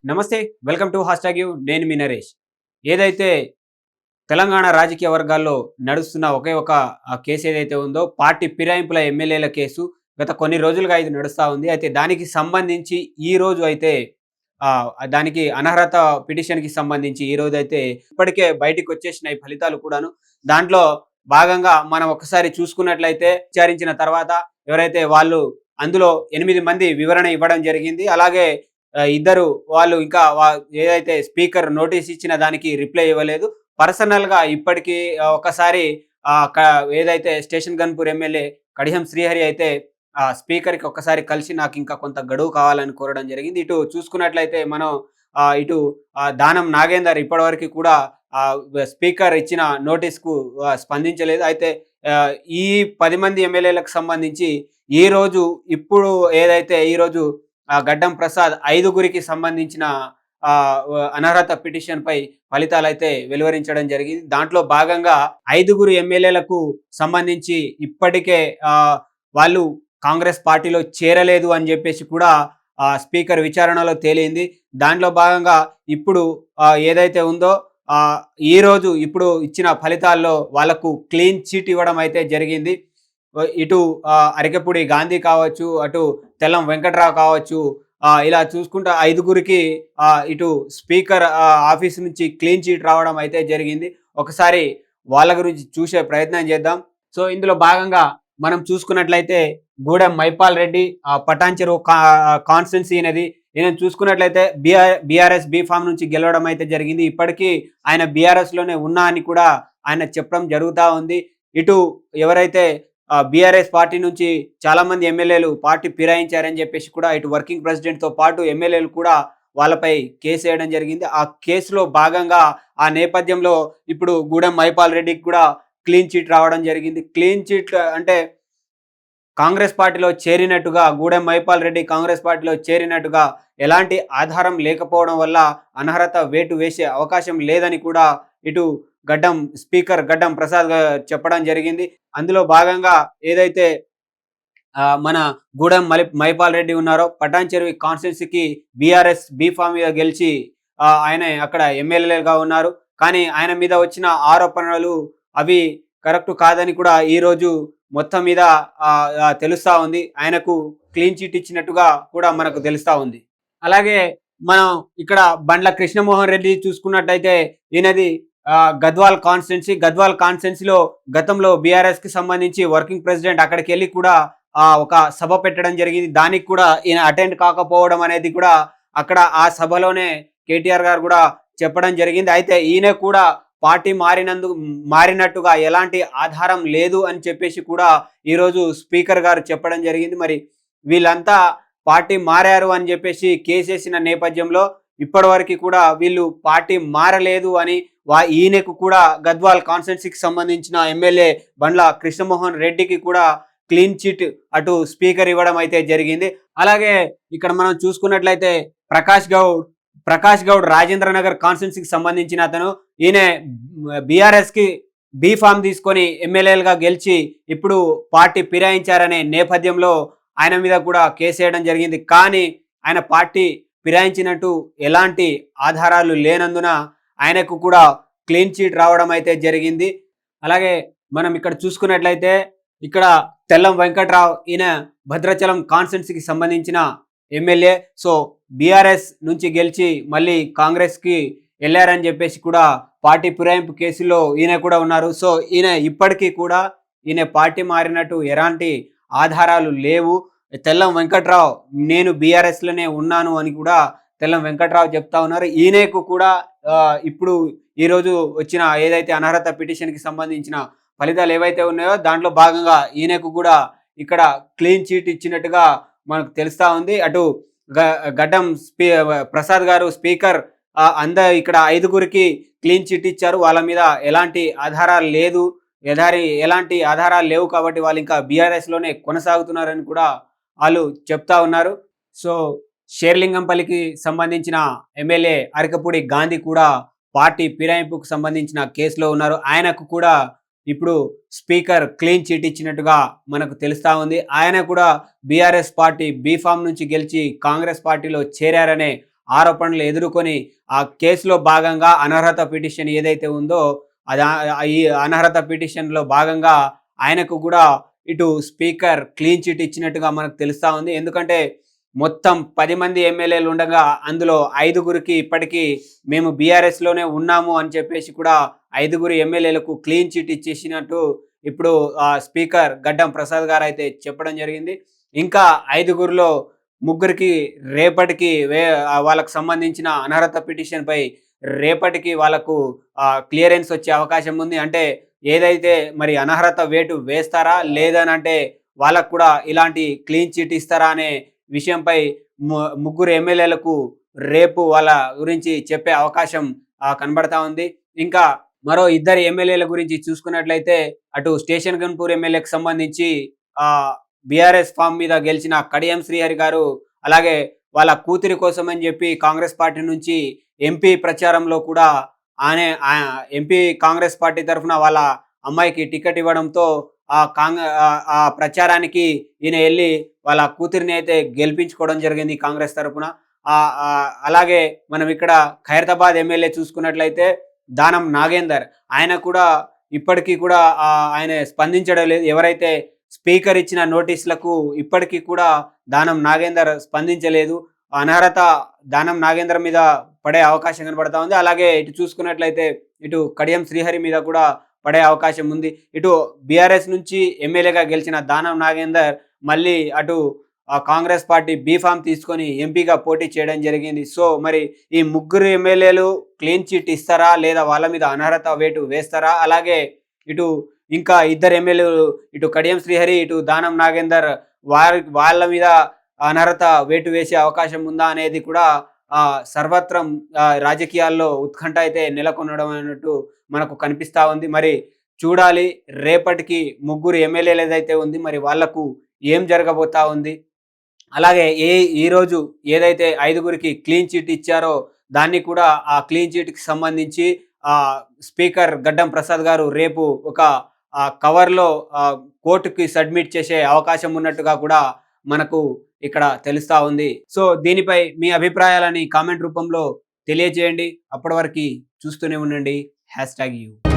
నమస్తే. Welcome to hashtag U. నేను మీ నరేష్. ఏదైతే తెలంగాణ రాజకీయ వర్గాల్లో నడుస్తున్న ఒకే ఒక కేసు ఏదైతే ఉందో పార్టీ ఫిరాయింపుల ఎమ్మెల్యేల కేసు గత కొన్ని రోజులుగా ఇది నడుస్తా ఉంది. అయితే దానికి సంబంధించి ఈరోజు అయితే దానికి అనర్హత పిటిషన్‌కి సంబంధించి ఈరోజైతే ఇప్పటికే బయటికొచ్చేసినాయి ఫలితాలు కూడాను. దాంట్లో భాగంగా మనం ఒకసారి చూసుకున్నట్లయితే విచారించిన తర్వాత ఎవరైతే వాళ్ళు అందులో 8 మంది వివరణ ఇవ్వడం జరిగింది. అలాగే ఇద్దరు వాళ్ళు ఇంకా ఏదైతే స్పీకర్ నోటీస్ ఇచ్చిన దానికి రిప్లై ఇవ్వలేదు. పర్సనల్‌గా ఇప్పటికి ఒకసారి ఏదైతే స్టేషన్ గన్పూర్ ఎమ్మెల్యే కడియం శ్రీహరి అయితే స్పీకర్‌కి ఒక్కసారి కలిసి నాకింకా కొంత గడువు కావాలని కోరడం జరిగింది. ఇటు చూసుకున్నట్లయితే మనం ఇటు దానం నాగేందర్ ఇప్పటివరకు కూడా స్పీకర్ ఇచ్చిన నోటీస్‌కు స్పందించలేదు. అయితే ఈ 10 మంది ఎమ్మెల్యేలకు సంబంధించి ఈరోజు ఇప్పుడు ఏదైతే ఈరోజు గడ్డం ప్రసాద్ ఐదుగురికి సంబంధించిన అనర్హత పిటిషన్‌పై ఫలితాలైతే వెలువరించడం జరిగింది. దాంట్లో భాగంగా ఐదుగురు ఎమ్మెల్యేలకు సంబంధించి ఇప్పటికే వాళ్ళు కాంగ్రెస్ పార్టీలో చేరలేదు అని చెప్పేసి కూడా స్పీకర్ విచారణలో తేలింది. దాంట్లో భాగంగా ఇప్పుడు ఏదైతే ఉందో ఈరోజు ఇప్పుడు ఇచ్చిన ఫలితాల్లో వాళ్లకు క్లీన్ చిట్ ఇవ్వడం అయితే జరిగింది. ఇటు అరికెపూడి గాంధీ కావచ్చు, అటు తెల్లం వెంకట్రావు కావచ్చు, ఇలా చూసుకుంటే ఐదుగురికి ఇటు స్పీకర్ ఆఫీస్ నుంచి క్లీన్ చిట్ రావడం అయితే జరిగింది. ఒకసారి వాళ్ళ గురించి చూసే ప్రయత్నం చేద్దాం. సో ఇందులో భాగంగా మనం చూసుకున్నట్లయితే గూడెం మైపాల్ రెడ్డి పటాన్ చెరువు కాన్స్టిట్యున్సీ అనేది ఈయన చూసుకున్నట్లయితే బీఆర్ఎస్ బీ ఫామ్ నుంచి గెలవడం అయితే జరిగింది. ఇప్పటికీ ఆయన బీఆర్ఎస్ లోనే ఉన్నా అని కూడా ఆయన చెప్పడం జరుగుతూ ఉంది. ఇటు ఎవరైతే బీఆర్ఎస్ పార్టీ నుంచి చాలా మంది ఎమ్మెల్యేలు పార్టీ ఫిరాయించారని చెప్పేసి కూడా ఇటు వర్కింగ్ ప్రెసిడెంట్ తో పాటు ఎమ్మెల్యేలు కూడా వాళ్ళపై కేసు వేయడం జరిగింది. ఆ కేసులో భాగంగా ఆ నేపథ్యంలో ఇప్పుడు గూడెం మైపాల్ రెడ్డికి కూడా క్లీన్ చిట్ రావడం జరిగింది. క్లీన్ చిట్ అంటే కాంగ్రెస్ పార్టీలో చేరినట్టుగా గూడెం మైపాల్ రెడ్డి కాంగ్రెస్ పార్టీలో చేరినట్టుగా ఎలాంటి ఆధారం లేకపోవడం వల్ల అనర్హత వేటు వేసే అవకాశం లేదని కూడా ఇటు స్పీకర్ గడ్డం ప్రసాద్ చెప్పడం జరిగింది. అందులో భాగంగా ఏదైతే మన గూడెం మైపాల్ రెడ్డి ఉన్నారో పటాన్ చెరువు కాన్స్టిట్యున్సీకి బీఆర్ఎస్ బీ ఫామ్ మీద గెలిచి ఆయన అక్కడ ఎమ్మెల్యేగా ఉన్నారు. కానీ ఆయన మీద వచ్చిన ఆరోపణలు అవి కరెక్ట్ కాదని కూడా ఈరోజు మొత్తం మీద తెలుస్తా ఉంది. ఆయనకు క్లీన్ చిట్ ఇచ్చినట్టుగా కూడా మనకు తెలుస్తా ఉంది. అలాగే మనం ఇక్కడ బండ్ల కృష్ణమోహన్ రెడ్డి చూసుకున్నట్టయితే ఈయనది గద్వాల్ కాన్స్టిట్యున్సీలో గతంలో బీఆర్ఎస్ కి సంబంధించి వర్కింగ్ ప్రెసిడెంట్ అక్కడికి వెళ్ళి కూడా ఒక సభ పెట్టడం జరిగింది. దానికి కూడా ఈయన అటెండ్ కాకపోవడం అనేది కూడా అక్కడ ఆ సభలోనే కేటీఆర్ గారు కూడా చెప్పడం జరిగింది. అయితే ఈయన కూడా పార్టీ మారినట్టుగా ఎలాంటి ఆధారం లేదు అని చెప్పేసి కూడా ఈరోజు స్పీకర్ గారు చెప్పడం జరిగింది. మరి వీళ్ళంతా పార్టీ మారారు అని చెప్పేసి కేసేసిన నేపథ్యంలో ఇప్పటివరకు కూడా వీళ్ళు పార్టీ మారలేదు అని ఈయనకు కూడా గద్వాల్ కాన్స్టిట్యున్సీకి సంబంధించిన ఎమ్మెల్యే బండ్ల కృష్ణమోహన్ రెడ్డికి కూడా క్లీన్ చిట్ అటు స్పీకర్ ఇవ్వడం అయితే జరిగింది. అలాగే ఇక్కడ మనం చూసుకున్నట్లయితే ప్రకాష్ గౌడ్ రాజేంద్ర నగర్ కాన్స్టిట్యున్సీకి సంబంధించిన అతను ఈయన బీఆర్ఎస్ కి బీ ఫామ్ తీసుకొని ఎమ్మెల్యేలుగా గెలిచి ఇప్పుడు పార్టీ ఫిరాయించారనే నేపథ్యంలో ఆయన మీద కూడా కేసు వేయడం జరిగింది. కానీ ఆయన పార్టీ ఫిరాయించినట్టు ఎలాంటి ఆధారాలు లేనందున ఆయనకు కూడా క్లీన్ చిట్ రావడం అయితే జరిగింది. అలాగే మనం ఇక్కడ చూసుకున్నట్లయితే ఇక్కడ తెల్లం వెంకట్రావు ఈయన భద్రాచలం కాన్స్టిట్యున్సీకి సంబంధించిన ఎమ్మెల్యే. సో బీఆర్ఎస్ నుంచి గెలిచి మళ్ళీ కాంగ్రెస్కి వెళ్ళారని చెప్పేసి కూడా పార్టీ ఫిరాయింపు కేసులో ఈయన కూడా ఉన్నారు. సో ఇప్పటికీ కూడా ఈయన పార్టీ మారినట్టు ఎలాంటి ఆధారాలు లేవు. తెల్లం వెంకట్రావు నేను బీఆర్ఎస్లోనే ఉన్నాను అని కూడా తెల్లం వెంకట్రావు చెప్తా ఉన్నారు. ఈయనకు కూడా ఇప్పుడు ఈరోజు వచ్చిన ఏదైతే అనర్హత పిటిషన్కి సంబంధించిన ఫలితాలు ఏవైతే ఉన్నాయో దాంట్లో భాగంగా ఈయనకు కూడా ఇక్కడ క్లీన్ చిట్ ఇచ్చినట్టుగా మనకు తెలుస్తా ఉంది. అటు గడ్డం ప్రసాద్ గారు స్పీకర్ ఇక్కడ ఐదుగురికి క్లీన్ చిట్ ఇచ్చారు. వాళ్ళ మీద ఎలాంటి ఆధారాలు లేవు కాబట్టి వాళ్ళు ఇంకా బీఆర్ఎస్ లోనే కొనసాగుతున్నారని కూడా వాళ్ళు చెప్తా ఉన్నారు. సో షేర్లింగంపల్లికి సంబంధించిన ఎమ్మెల్యే అరికపూడి గాంధీ కూడా పార్టీ ఫిరాయింపుకు సంబంధించిన కేసులో ఉన్నారు. ఆయనకు కూడా ఇప్పుడు స్పీకర్ క్లీన్ చిట్ ఇచ్చినట్టుగా మనకు తెలుస్తా ఉంది. ఆయన కూడా బీఆర్ఎస్ పార్టీ బీ ఫామ్ నుంచి గెలిచి కాంగ్రెస్ పార్టీలో చేరారనే ఆరోపణలు ఎదుర్కొని ఆ కేసులో భాగంగా అనర్హత పిటిషన్ ఏదైతే ఉందో అది ఈ అనర్హత పిటిషన్‌లో భాగంగా ఆయనకు కూడా ఇటు స్పీకర్ క్లీన్ చిట్ ఇచ్చినట్టుగా మనకు తెలుస్తా ఉంది. ఎందుకంటే మొత్తం 10 మంది ఎమ్మెల్యేలు ఉండగా అందులో 5గురికి ఇప్పటికీ మేము బీఆర్ఎస్‌లోనే ఉన్నాము అని చెప్పేసి కూడా 5గురు ఎమ్మెల్యేలకు క్లీన్ చిట్ ఇచ్చేసినట్టు ఇప్పుడు స్పీకర్ గడ్డం ప్రసాద్ గారైతే చెప్పడం జరిగింది. ఇంకా 5గురిలో ముగ్గురికి రేపటికి వాళ్ళకు సంబంధించిన అనర్హత పిటిషన్‌పై రేపటికి వాళ్ళకు క్లియరెన్స్ వచ్చే అవకాశం ఉంది. అంటే ఏదైతే మరి అనర్హత వేటు వేస్తారా? లేదనంటే వాళ్ళకు కూడా ఇలాంటి క్లీన్ చిట్ ఇస్తారా? అనే విషయంపై ముగ్గురు ఎమ్మెల్యేలకు రేపు వాళ్ళ గురించి చెప్పే అవకాశం కనబడతా ఉంది. ఇంకా మరో ఇద్దరు ఎమ్మెల్యేల గురించి చూసుకున్నట్లయితే అటు స్టేషన్ గన్పూర్ ఎమ్మెల్యేకి సంబంధించి బీఆర్ఎస్ ఫామ్ మీద గెలిచిన కడియం శ్రీహరి గారు, అలాగే వాళ్ళ కూతురి కోసం అని చెప్పి కాంగ్రెస్ పార్టీ నుంచి ఎంపీ ప్రచారంలో కూడా ఆనే ఎంపీ కాంగ్రెస్ పార్టీ తరఫున వాళ్ళ అమ్మాయికి టికెట్ ఇవ్వడంతో ఆ ప్రచారానికి ఈయన ఎళ్లి వాళ్ళ కూతురిని అయితే గెలిపించుకోవడం జరిగింది కాంగ్రెస్ తరఫున. అలాగే మనం ఇక్కడ ఖైరతాబాద్ ఎమ్మెల్యే చూసుకున్నట్లయితే దానం నాగేందర్, ఆయన కూడా ఇప్పటికీ కూడా ఆయన స్పందించడం లేదు. ఎవరైతే స్పీకర్ ఇచ్చిన నోటీసులకు ఇప్పటికీ కూడా దానం నాగేందర్ స్పందించలేదు. అనర్హత దానం నాగేందర్ మీద పడే అవకాశం కనబడతా ఉంది. అలాగే ఇటు చూసుకున్నట్లయితే ఇటు కడియం శ్రీహరి మీద కూడా పడే అవకాశం ఉంది. ఇటు బీఆర్ఎస్ నుంచి ఎమ్మెల్యేగా గెలిచిన దానం నాగేందర్ మళ్ళీ అటు కాంగ్రెస్ పార్టీ బీఫామ్ తీసుకొని ఎంపీగా పోటీ చేయడం జరిగింది. సో మరి ఈ ముగ్గురు ఎమ్మెల్యేలు క్లీన్ చిట్ ఇస్తారా? లేదా వాళ్ళ మీద అనర్హత వేటు వేస్తారా? అలాగే ఇటు ఇంకా ఇద్దరు ఎమ్మెల్యేలు ఇటు కడియం శ్రీహరి, ఇటు దానం నాగేందర్ వాళ్ళ మీద అనర్హత వేటు వేసే అవకాశం ఉందా అనేది కూడా సర్వత్రం రాజకీయాల్లో ఉత్కంఠ అయితే నెలకొనడం అన్నట్టు మనకు కనిపిస్తా ఉంది. మరి చూడాలి రేపటికి ముగ్గురు ఎమ్మెల్యేలు ఏదైతే ఉంది మరి వాళ్లకు ఏం జరగబోతా ఉంది. అలాగే ఈరోజు ఏదైతే 5గురికి క్లీన్ చిట్ ఇచ్చారో దాన్ని కూడా ఆ క్లీన్ చిట్‌కి సంబంధించి స్పీకర్ గడ్డం ప్రసాద్ గారు రేపు ఒక కవర్‌లో కోర్టుకి సబ్మిట్ చేసే అవకాశం ఉన్నట్టుగా కూడా మనకు ఇక్కడ తెలుస్తా ఉంది. సో దీనిపై మీ అభిప్రాయాలని కామెంట్ రూపంలో తెలియజేయండి. అప్పటి వరకు చూస్తూనే ఉండండి. Hashtag you.